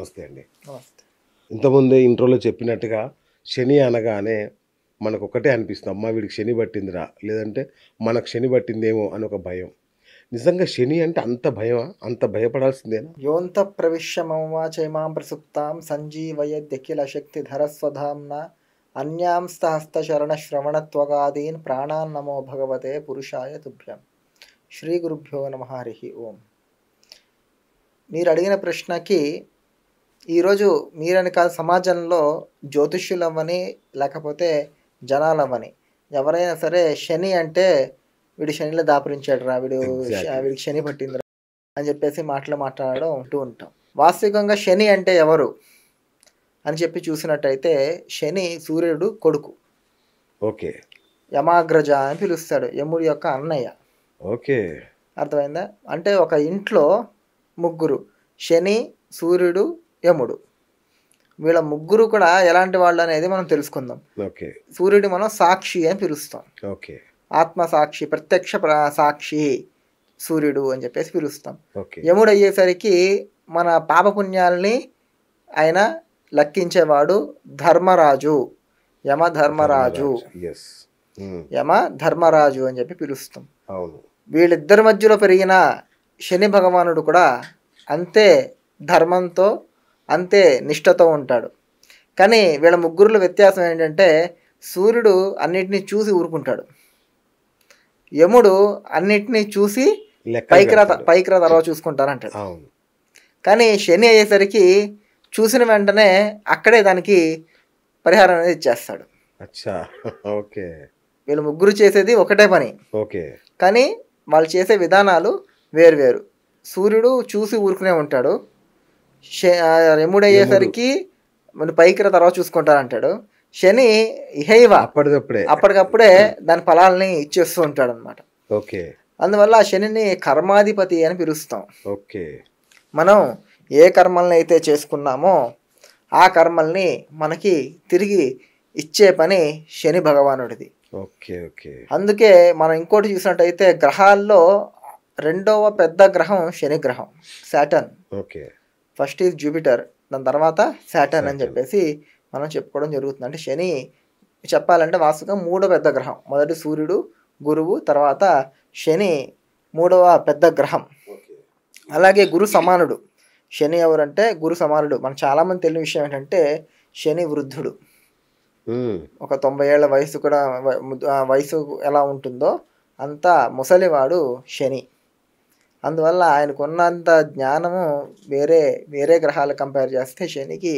నమస్తే అండి. నమస్తే. ఇంతకుముందే ఇంట్రోలో చెప్పినట్టుగా శని అనగానే మనకొక్కటే అనిపిస్తుంది. అమ్మా! వీడికి శని పట్టిందిరా! లేదంటే మనకు శని పట్టిందేమో అని ఒక భయం. నిజంగా శని అంటే అంత భయమా? అంత భయపడాల్సిందేనా? యోంత ప్రవిశ్య మమ వాచైమాం ప్రసుప్తాం సంజీవయద్యఖిల శక్తిధరస్వధామ్నా అన్యాంస్త హస్తచరణశ్రవణత్వగాదీన్ ప్రాణాన్ నమో భగవతే పురుషాయ తుభ్యం. శ్రీ గురుభ్యో నమః. హరి ఓం. మీరు అడిగిన ప్రశ్నకి ఈరోజు మీరని కాదు, సమాజంలో జ్యోతిష్యులవ్వని లేకపోతే జనాలవ్వని ఎవరైనా సరే శని అంటే వీడు శనిలో దాపురించాడు రా, వీడికి శని పట్టిందిరా అని చెప్పేసి మాట్లాడడం ఉంటూ ఉంటాం. వాస్తవికంగా శని అంటే ఎవరు అని చెప్పి చూసినట్టయితే శని సూర్యుడు కొడుకు. ఓకే. యమాగ్రజ అని పిలుస్తాడు, యముడి యొక్క అన్నయ్య. ఓకే. అర్థమైందా? అంటే ఒక ఇంట్లో ముగ్గురు, శని, సూర్యుడు, యముడు. వీళ్ళ ముగ్గురు కూడా ఎలాంటి వాళ్ళు అనేది మనం తెలుసుకుందాం. ఓకే. సూర్యుడి మనం సాక్షి అని పిలుస్తాం. ఓకే. ఆత్మ సాక్షి, ప్రత్యక్ష సాక్షి సూర్యుడు అని చెప్పేసి పిలుస్తాం. ఓకే. యముడు అయ్యేసరికి మన పాపపుణ్యాల్ని ఆయన లెక్కించేవాడు, ధర్మరాజు, యమ ధర్మరాజు. యమ ధర్మరాజు అని చెప్పి పిలుస్తాం. అవును. వీళ్ళిద్దరి మధ్యలో పెరిగిన శని భగవానుడు కూడా అంతే ధర్మంతో, అంతే నిష్ఠతో ఉంటాడు. కానీ వీళ్ళ ముగ్గురుల వ్యత్యాసం ఏంటంటే సూర్యుడు అన్నిటినీ చూసి ఊరుకుంటాడు, యముడు అన్నిటినీ చూసి పైకి రా తర్వాత చూసుకుంటారంటాడు. కానీ శని అయ్యేసరికి చూసిన వెంటనే అక్కడే దానికి పరిహారం అనేది ఇచ్చేస్తాడు. ఓకే. వీళ్ళు ముగ్గురు చేసేది ఒకటే పని, ఓకే, కానీ వాళ్ళు చేసే విధానాలు వేరువేరు. సూర్యుడు చూసి ఊరుకునే ఉంటాడు, యముడు అయ్యేసరికి పైకి తర్వాత చూసుకుంటారంటాడు. శని ఇహైవ అప్పటికప్పుడే దాని ఫలాలని ఇచ్చేస్తూ ఉంటాడు అనమాట. ఓకే. అందువల్ల శనిని కర్మాధిపతి అని పిలుస్తాం. ఓకే. మనం ఏ కర్మల్ని అయితే చేసుకున్నామో ఆ కర్మల్ని మనకి తిరిగి ఇచ్చే పని శని భగవానుడిది. ఓకే. ఓకే. అందుకే మనం ఇంకోటి చూసినట్టయితే గ్రహాల్లో రెండవ పెద్ద గ్రహం శని గ్రహం, Saturn. Okay. First is Jupiter, దాని తర్వాత సాటర్న్ అని చెప్పేసి మనం చెప్పుకోవడం జరుగుతుంది. అంటే శని చెప్పాలంటే వాస్తవంగా మూడో పెద్ద గ్రహం. మొదటి సూర్యుడు, గురువు, తర్వాత శని మూడవ పెద్ద గ్రహం. అలాగే గురు సమానుడు. శని ఎవరంటే గురు సమానుడు. మనకు చాలామంది తెలియని విషయం ఏంటంటే శని వృద్ధుడు. ఒక 90 ఏళ్ల వయసు కూడా వయసు ఎలా ఉంటుందో అంత ముసలివాడు శని. అందువల్ల ఆయనకున్నంత జ్ఞానము వేరే గ్రహాలు కంపేర్ చేస్తే శనికి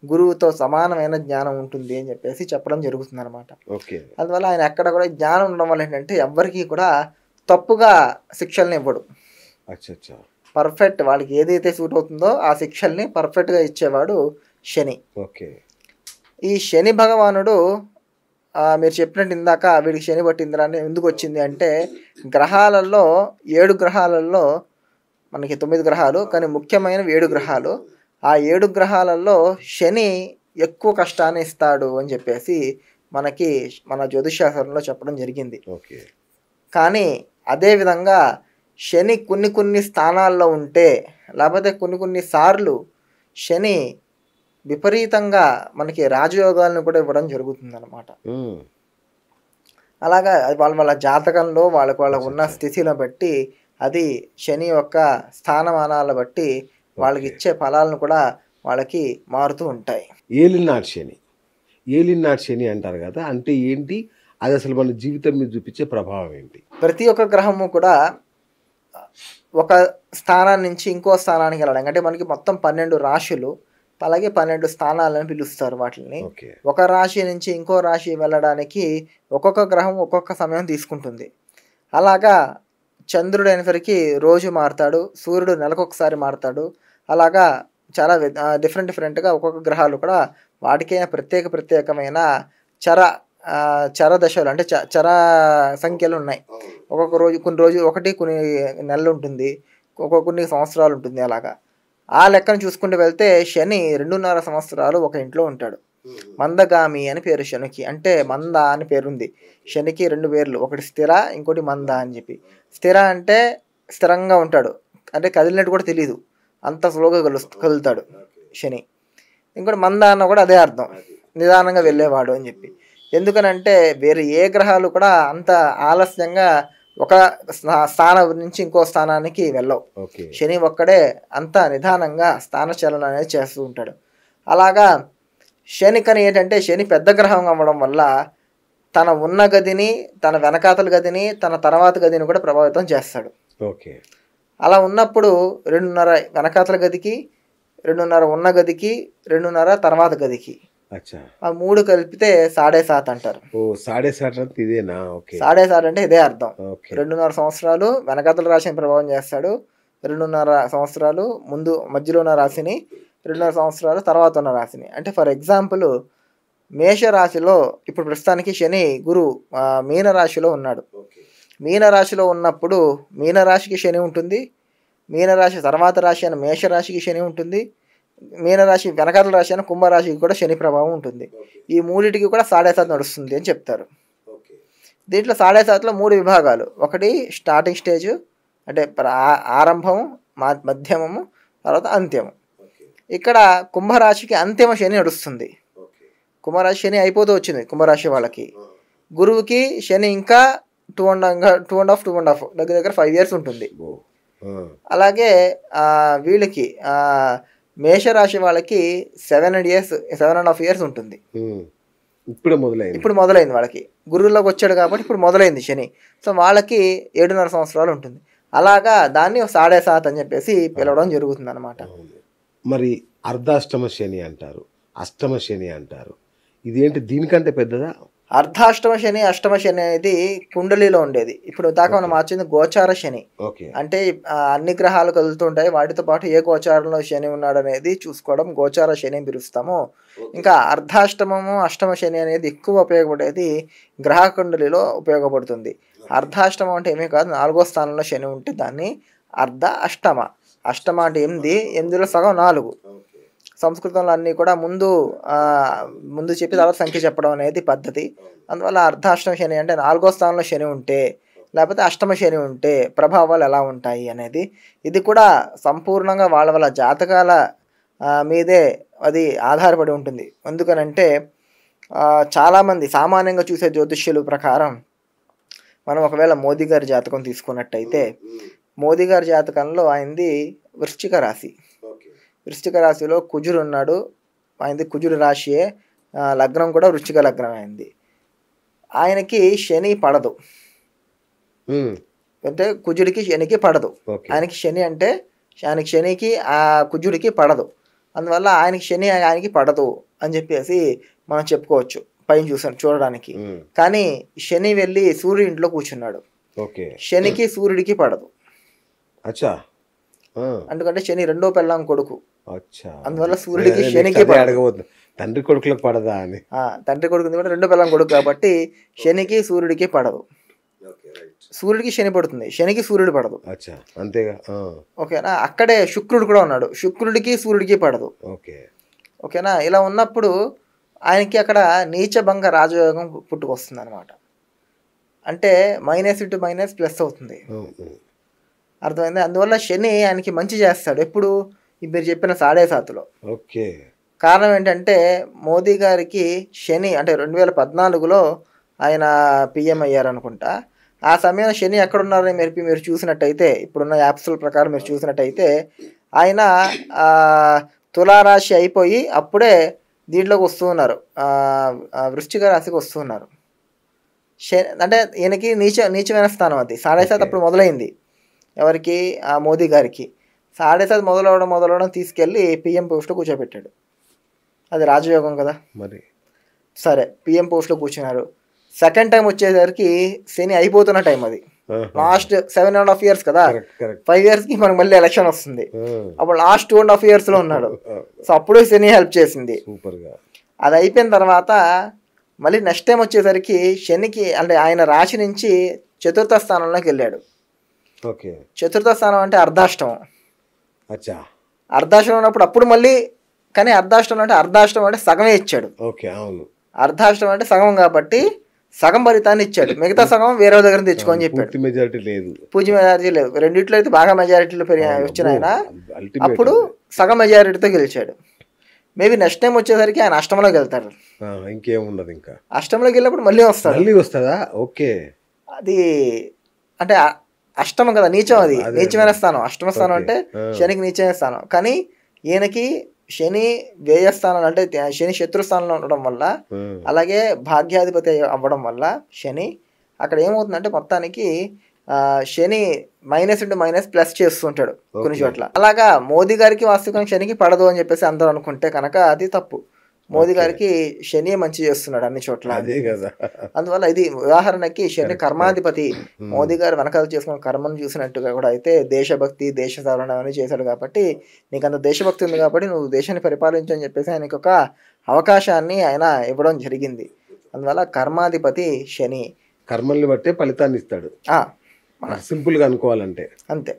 గురువుతో సమానమైన జ్ఞానం ఉంటుంది అని చెప్పేసి చెప్పడం జరుగుతుంది అనమాట. అందువల్ల ఆయన ఎక్కడ కూడా జ్ఞానం ఉండడం వల్ల ఏంటంటే ఎవ్వరికీ కూడా తప్పుగా శిక్షల్ని ఇవ్వడు. పర్ఫెక్ట్, వాళ్ళకి ఏదైతే సూట్ అవుతుందో ఆ శిక్షల్ని పర్ఫెక్ట్గా ఇచ్చేవాడు శని. ఓకే. ఈ శని భగవానుడు మీరు చెప్పినట్టు ఇందాక వీడికి శని పట్టిందిరా అని ఎందుకు వచ్చింది అంటే, గ్రహాలలో 7 గ్రహాలలో మనకి 9 గ్రహాలు, కానీ ముఖ్యమైన 7 గ్రహాలు. ఆ 7 గ్రహాలలో శని ఎక్కువ కష్టాన్ని ఇస్తాడు అని చెప్పేసి మనకి మన జ్యోతిషశాస్త్రంలో చెప్పడం జరిగింది. కానీ అదేవిధంగా శని కొన్ని స్థానాల్లో ఉంటే, లేకపోతే కొన్ని సార్లు శని విపరీతంగా మనకి రాజయోగాలను కూడా ఇవ్వడం జరుగుతుంది అనమాట. అలాగా వాళ్ళ జాతకంలో వాళ్ళకు ఉన్న స్థితిని బట్టి, అది శని యొక్క స్థానమానాలను బట్టి వాళ్ళకి ఇచ్చే ఫలాలను కూడా వాళ్ళకి మారుతూ ఉంటాయి. ఏలినాటి శని అంటారు కదా, అంటే ఏంటి అది? అసలు మన జీవితం మీద చూపించే ప్రభావం ఏంటి? ప్రతి ఒక్క గ్రహము కూడా ఒక స్థానాన్ని నుంచి ఇంకో స్థానానికి వెళ్ళడం. అంటే మనకి మొత్తం 12 రాశులు, అలాగే 12 స్థానాలను పిలుస్తారు వాటిని. ఒక రాశి నుంచి ఇంకో రాశి వెళ్ళడానికి ఒక్కొక్క గ్రహం ఒక్కొక్క సమయం తీసుకుంటుంది. అలాగా చంద్రుడు అయినసరికి రోజు మారుతాడు, సూర్యుడు నెలకొకసారి మారుతాడు. అలాగా చాలా డిఫరెంట్గా ఒక్కొక్క గ్రహాలు కూడా వాటికే ప్రత్యేకమైన చర దశలు, అంటే చర సంఖ్యలు ఉన్నాయి. కొన్ని రోజు ఒకటి, కొన్ని నెలలు ఉంటుంది, కొన్ని సంవత్సరాలు ఉంటుంది. అలాగా ఆ లెక్కను చూసుకుంటూ వెళ్తే శని 2.5 సంవత్సరాలు ఒక ఇంట్లో ఉంటాడు. మందగామి అని పేరు శనికి. అంటే మంద అని పేరుంది శనికి. 2 పేర్లు, ఒకటి స్థిర, ఇంకోటి మంద అని చెప్పి. స్థిర అంటే స్థిరంగా ఉంటాడు, అంటే కదిలినట్టు కూడా తెలియదు, అంత స్లోగా కదులుతాడు. శని. ఇంకోటి మంద అన్న కూడా అదే అర్థం, నిదానంగా వెళ్ళేవాడు అని చెప్పి. ఎందుకనంటే వేరే ఏ గ్రహాలు కూడా అంత ఆలస్యంగా ఒక స్థానం నుంచి ఇంకో స్థానానికి వెళ్ళవు. శని ఒక్కడే అంత నిదానంగా స్థానచలనం అనేది చేస్తూ ఉంటాడు. అలాగా శనికని ఏంటంటే శని పెద్ద గ్రహం అవ్వడం వల్ల తన ఉన్న గదిని, తన వెనకాతల గదిని, తన తర్వాత గదిని కూడా ప్రభావితం చేస్తాడు. అలా ఉన్నప్పుడు 2.5 వెనకాతల గదికి, 2.5 ఉన్న గదికి, 2.5 తర్వాత గదికి, ఆ 3 కలిపితే 7.5 అంటారు. 7.5 అంటే ఇదే అర్థం. 2.5 సంవత్సరాలు వెనకాతల రాశిని ప్రభావం చేస్తాడు, 2.5 సంవత్సరాలు ముందు మధ్యలో ఉన్న రాశిని, 2.5 సంవత్సరాలు తర్వాత ఉన్న రాశిని. అంటే ఫర్ ఎగ్జాంపుల్ మేషరాశిలో ఇప్పుడు ప్రస్తుతానికి శని గురు మీనరాశిలో ఉన్నాడు. మీనరాశిలో ఉన్నప్పుడు మీనరాశికి శని ఉంటుంది, మీనరాశి తర్వాత రాశి అయిన మేషరాశికి శని ఉంటుంది, మీనరాశి వెనకాతల రాశి అయిన కుంభరాశికి కూడా శని ప్రభావం ఉంటుంది. ఈ మూడింటికి కూడా 7.5 నడుస్తుంది అని చెప్తారు. దీంట్లో 7.5లో 3 విభాగాలు. ఒకటి స్టార్టింగ్ స్టేజ్, అంటే ఆరంభము, మధ్యమము, తర్వాత అంత్యము. ఇక్కడ కుంభరాశికి అంతిమ శని నడుస్తుంది. కుంభరాశి శని అయిపోతూ వచ్చింది కుంభరాశి వాళ్ళకి. గురువుకి శని ఇంకా 2.5 దగ్గర 5 years ఉంటుంది. అలాగే వీళ్ళకి మేషరాశి వాళ్ళకి 7.5 years ఉంటుంది. ఇప్పుడు మొదలైంది వాళ్ళకి. గురువులోకి వచ్చాడు కాబట్టి ఇప్పుడు మొదలైంది శని. సో వాళ్ళకి 7.5 సంవత్సరాలు ఉంటుంది. అలాగా దాన్ని 7.5 అని చెప్పేసి పిలవడం జరుగుతుంది అనమాట. మరి అర్ధాష్టమ శని అంటారు, అష్టమ శని అంటారు, ఇదేంటి దీనికంటే పెద్దదా? అర్ధాష్టమ శని, అష్టమ శని అనేది కుండలిలో ఉండేది. ఇప్పుడు దాకా మనం మార్చింది గోచార శని. అంటే అన్ని గ్రహాలు కదులుతుంటాయి, వాటితో పాటు ఏ గోచారంలో శని ఉన్నాడు అనేది చూసుకోవడం గోచార శని పిలుస్తాము. ఇంకా అర్ధాష్టమము, అష్టమ శని అనేది ఎక్కువ ఉపయోగపడేది గ్రహ కుండలిలో ఉపయోగపడుతుంది. అర్ధాష్టమం అంటే ఏమీ కాదు, 4వ స్థానంలో శని ఉంటే దాన్ని అర్ధ అష్టమ. అష్టమ అంటే 8లో సగం 4. సంస్కృతంలో అన్నీ కూడా ముందు చెప్పి తర్వాత సంఖ్య చెప్పడం అనేది పద్ధతి. అందువల్ల అర్ధాష్టమ శని అంటే 4వ స్థానంలో శని ఉంటే, లేకపోతే అష్టమ శని ఉంటే ప్రభావాలు ఎలా ఉంటాయి అనేది, ఇది కూడా సంపూర్ణంగా వాళ్ళ జాతకాల మీదే అది ఆధారపడి ఉంటుంది. ఎందుకనంటే చాలామంది సామాన్యంగా చూసే జ్యోతిష్యుల ప్రకారం మనం ఒకవేళ మోదీ గారి జాతకం తీసుకున్నట్టయితే, మోదీ గారి జాతకంలో ఆయనది వృశ్చిక రాశి. వృశ్చిక రాశిలో కుజుడు ఉన్నాడు, ఆయనది కుజుడు రాశియే, లగ్నం కూడా వృశ్చిక లగ్నం అయింది. ఆయనకి శని పడదు, అంటే కుజుడికి శనికి పడదు. ఆయనకి శని అంటే ఆయనకి శనికి ఆ కుజుడికి పడదు. అందువల్ల ఆయనకి శని ఆయనకి పడదు అని చెప్పేసి మనం చెప్పుకోవచ్చు పైన చూడడానికి. కానీ శని వెళ్ళి సూర్యుడి ఇంట్లో కూర్చున్నాడు, శనికి సూర్యుడికి పడదు. ఎందుకంటే శని 2వ పెళ్ళాం కొడుకు, అందువల్ల సూర్యుడికి శనికి పడదు. తండ్రి కొడుకులకు పడదా అని, తండ్రి కొడుకు 2వ పెళ్ళాం కొడుకు కాబట్టి శనికి సూర్యుడికి పడదు. సూర్యుడికి శని పడుతుంది, శనికి సూర్యుడు పడదు. అంతేగా, ఓకేనా. అక్కడే శుక్రుడు కూడా ఉన్నాడు, శుక్రుడికి సూర్యుడికి పడదు. ఓకేనా. ఇలా ఉన్నప్పుడు ఆయనకి అక్కడ నీచభంగ రాజయోగం పుట్టుకొస్తుంది అనమాట. అంటే -(-) ప్లస్ అవుతుంది, అర్థమైంది. అందువల్ల శని ఆయనకి మంచి చేస్తాడు ఎప్పుడు, మీరు చెప్పిన 7.5లో. కారణం ఏంటంటే మోదీ గారికి శని అంటే 2014లో ఆయన పిఎం అయ్యారు అనుకుంటా. ఆ సమయంలో శని ఎక్కడున్నారని మీరు చూసినట్టయితే, ఇప్పుడున్న యాప్స్ల ప్రకారం మీరు చూసినట్టయితే, ఆయన తులారాశి అయిపోయి అప్పుడే దీంట్లోకి వస్తూ ఉన్నారు, వృశ్చిక రాశికి వస్తూ ఉన్నారు. అంటే ఈయనకి నీచమైన స్థానం అది. 7.5 అప్పుడు మొదలైంది ఎవరికి, మోదీ గారికి. 7.5 మొదలవడం తీసుకెళ్ళి పిఎం పోస్ట్లో కూర్చోబెట్టాడు. అది రాజయోగం కదా మరి. సరే, పిఎం పోస్ట్లో కూర్చున్నారు. సెకండ్ టైం వచ్చేసరికి శని అయిపోతున్న టైం అది, లాస్ట్ 7.5 years కదా. 5 yearsకి మనకు మళ్ళీ ఎలక్షన్ వస్తుంది. అప్పుడు లాస్ట్ 2.5 yearsలో ఉన్నాడు. సో అప్పుడు శని హెల్ప్ చేసింది. అది అయిపోయిన తర్వాత మళ్ళీ నెక్స్ట్ టైం వచ్చేసరికి శనికి అంటే ఆయన రాశి నుంచి 4వ స్థానంలోకి వెళ్ళాడు. 4వ స్థానం అంటే అర్ధాష్టమం. అర్ధాష్టమం ఉన్నప్పుడు అప్పుడు మళ్ళీ, కానీ అర్ధాష్టమం అంటే సగమే ఇచ్చాడు. అర్ధాష్టమం అంటే సగం కాబట్టి సగం ఫలితాన్ని ఇచ్చాడు, మిగతా సగం వేరే దగ్గర తెచ్చుకొని చెప్పాడు. పూర్తి మెజారిటీ లేదు, రెండిట్లో అయితే బాగా మెజారిటీలో వచ్చిన ఆయన అప్పుడు సగం మెజారిటీతో గెలిచాడు. మేబీ నెక్స్ట్ టైం వచ్చేసరికి ఆయన అష్టంలోకి వెళ్తాడు. ఇంకేముండదు, ఇంకా అష్టంలోకి వెళ్ళినప్పుడు మళ్ళీ వస్తాడు. మళ్ళీ వస్తుందా? ఓకే. అది అంటే అష్టమం కదా, నీచం. అది నీచమైన స్థానం. అష్టమ స్థానం అంటే శనికి నీచమైన స్థానం. కానీ ఈయనకి శని వ్యయస్థానం అంటే శని శత్రుస్థానంలో ఉండడం వల్ల, అలాగే భాగ్యాధిపతి అవ్వడం వల్ల శని అక్కడ ఏమవుతుందంటే మొత్తానికి శని మైనస్ ఇంటూ మైనస్ ప్లస్ చేస్తుంటాడు కొన్ని చోట్ల. అలాగా మోదీ గారికి వాస్తవికంగా శనికి పడదు అని చెప్పేసి అందరూ అనుకుంటే కనుక అది తప్పు. మోదీ గారికి శని మంచి చేస్తున్నాడు అన్ని చోట్ల. అందువల్ల ఇది ఉదాహరణకి శని కర్మాధిపతి. మోదీ గారు వెనకాల చేసుకున్న కర్మను చూసినట్టుగా కూడా అయితే దేశభక్తి, దేశ సవరణ అని చేశాడు. కాబట్టి నీకు అంత దేశభక్తి ఉంది కాబట్టి నువ్వు దేశాన్ని పరిపాలించు అని చెప్పేసి ఆయనకి ఒక అవకాశాన్ని ఆయన ఇవ్వడం జరిగింది. అందువల్ల కర్మాధిపతి శని కర్మల్ని బట్టే ఫలితాన్ని ఇస్తాడు, సింపుల్గా అనుకోవాలంటే అంతే.